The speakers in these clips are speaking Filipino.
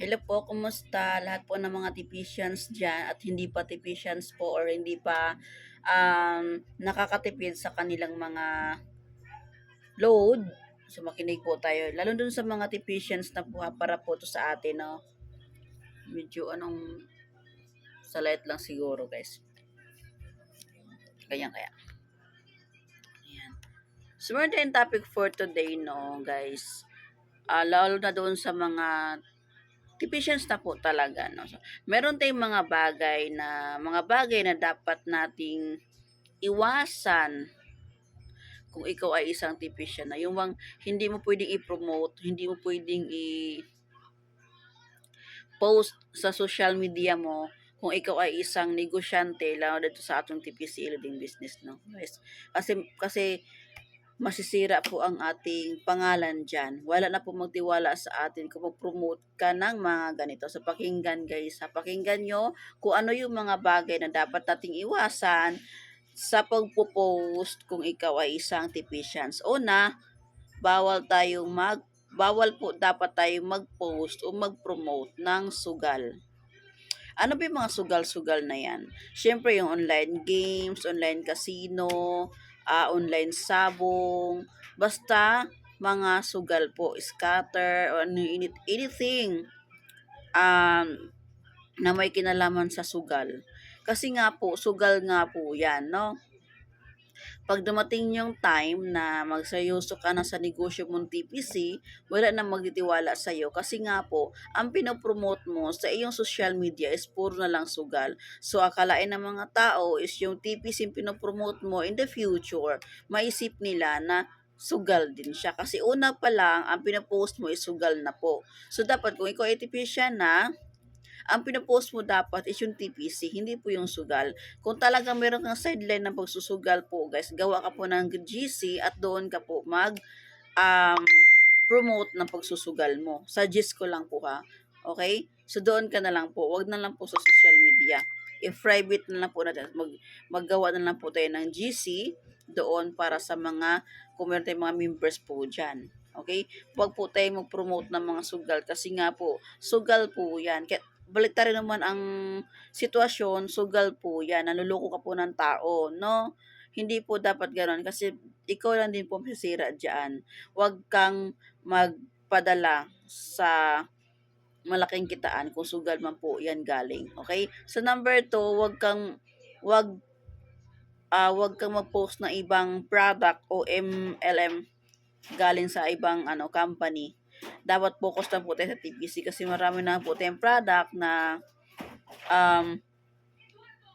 Hello po, kumusta? Lahat po ng mga tipicians dyan at hindi pa tipicians po or hindi pa nakakatipid sa kanilang mga load. So makinig po tayo. Lalo dun sa mga tipicians na po para po to sa atin, no? Medyo sa light lang siguro guys. Ganyan kaya. Ayan. So meron tayong topic for today, no guys. Lalo na doon sa mga tipicians na po talaga, no? So, meron tayong mga bagay na dapat nating iwasan kung ikaw ay isang tipician na yung hindi mo pwedeng i-promote, hindi mo pwedeng i-post sa social media mo kung ikaw ay isang negosyante lalo dito sa atong TPC leading business, no guys, kasi masisira po ang ating pangalan dyan. Wala na po magtiwala sa atin kung mag-promote ka ng mga ganito. So, pakinggan guys, ha? Pakinggan nyo kung ano yung mga bagay na dapat nating iwasan sa pagpo-post kung ikaw ay isang tipicians. Una, bawal po dapat tayong mag-post o mag-promote ng sugal. Ano ba yung mga sugal-sugal na yan? Siyempre yung online games, online casino, online sabong, basta mga sugal po, scatter, or anything um, na may kinalaman sa sugal. Kasi nga po, sugal nga po yan, no? Pag dumating yung time na magseryoso ka na sa negosyo mong TPC, wala na magtitiwala sa'yo kasi nga po, ang pinopromote mo sa iyong social media is puro na lang sugal. So, akalain ng mga tao is yung TPC yung pinopromote mo in the future, maisip nila na sugal din siya. Kasi una pa lang, ang pinopost mo is sugal na po. So, dapat kung ikaw ay TPC na, ang pinopost mo dapat is yung TPC, hindi po yung sugal. Kung talagang meron kang sideline ng pagsusugal po, guys, gawa ka po ng GC at doon ka po um, promote ng pagsusugal mo. Suggest ko lang po ha. Okay? So doon ka na lang po. Wag na lang po sa social media. I-private na lang po natin. Maggawa na lang po tayo ng GC doon para sa kung meron tayong mga members po dyan. Okay? Huwag po tayo mag-promote ng mga sugal kasi nga po, sugal po yan. Kaya baliktarin naman ang sitwasyon, sugal po yan, naluloko ka po ng tao, no? Hindi po dapat gano'n kasi ikaw lang din po masisira dyan. Huwag kang magpadala sa malaking kitaan kung sugal man po yan galing, okay? So number 2, wag wag kang mag-post ng ibang product o MLM galing sa ibang company. Dapat focus lang po tayo sa TPC kasi marami na po tayong product na um,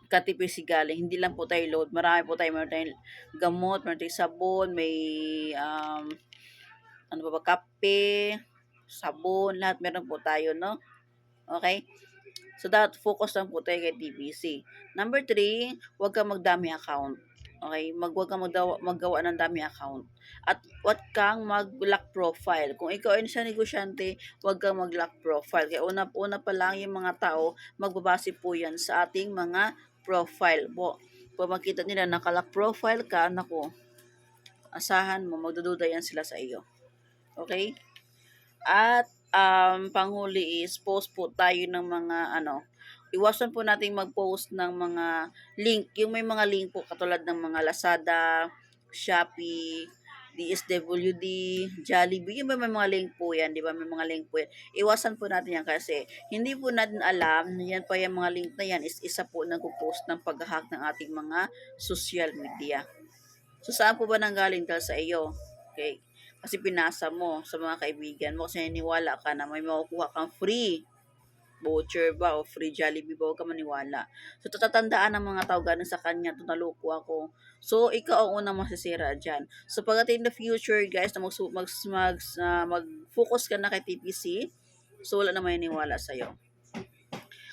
ka-TPC galing. Hindi lang po tayo load. Marami po tayo. Meron tayong gamot, meron tayong sabon, may kape, sabon, lahat meron po tayo, no? Okay? So, dapat focus lang po tayo kay TPC. Number 3, huwag kang magdami account. Okay? Huwag kang maggawa ng dami account. At huwag kang mag-lock profile. Kung ikaw ay isang negosyante, huwag kang mag-lock profile. Kaya una pa lang yung mga tao, magbabase po yan sa ating mga profile. Kung makita nila naka-lock profile ka, naku, asahan mo, magdududa yan sila sa iyo. Okay? At panghuli is post po tayo ng mga iwasan po nating mag-post ng mga link, yung may mga link po katulad ng mga Lazada, Shopee, DSWD, Jollibee, yung may mga link po yan, di ba? May mga link po yan. Iwasan po natin yan kasi hindi po natin alam na yan pa yung mga link na yan is isa po nagpo-post ng pag-hack ng ating mga social media. So, saan po ba nanggaling dahil sa iyo? Okay. Kasi pinasa mo sa mga kaibigan mo kasi naniniwala ka na may makukuha kang free voucher ba o free Jollibee ba, huwag ka maniwala. So, tatatandaan ng mga tao galing sa kanya, ito naluko ako. So, ikaw ang unang masisira dyan. So, pagdating in the future, guys, na mag-focus ka na kay TPC, so wala na may niwala sa'yo.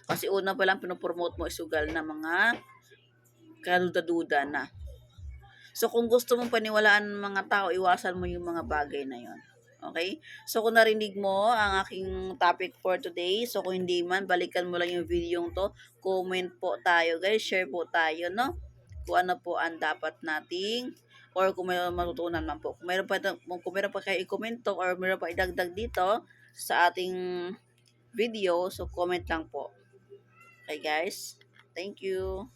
Kasi una pa lang pinopromote mo isugal na mga kaduda-duda na. So, kung gusto mong paniwalaan ng mga tao, iwasan mo yung mga bagay na yon. Okay? So, kung narinig mo ang aking topic for today, so kung hindi man, balikan mo lang yung video to. Comment po tayo, guys. Share po tayo, no? Kung ano po ang dapat nating or kung may matutunan man po. Kung meron pa kayo i-comment to or meron pa idagdag dito sa ating video, so comment lang po. Okay guys? Thank you.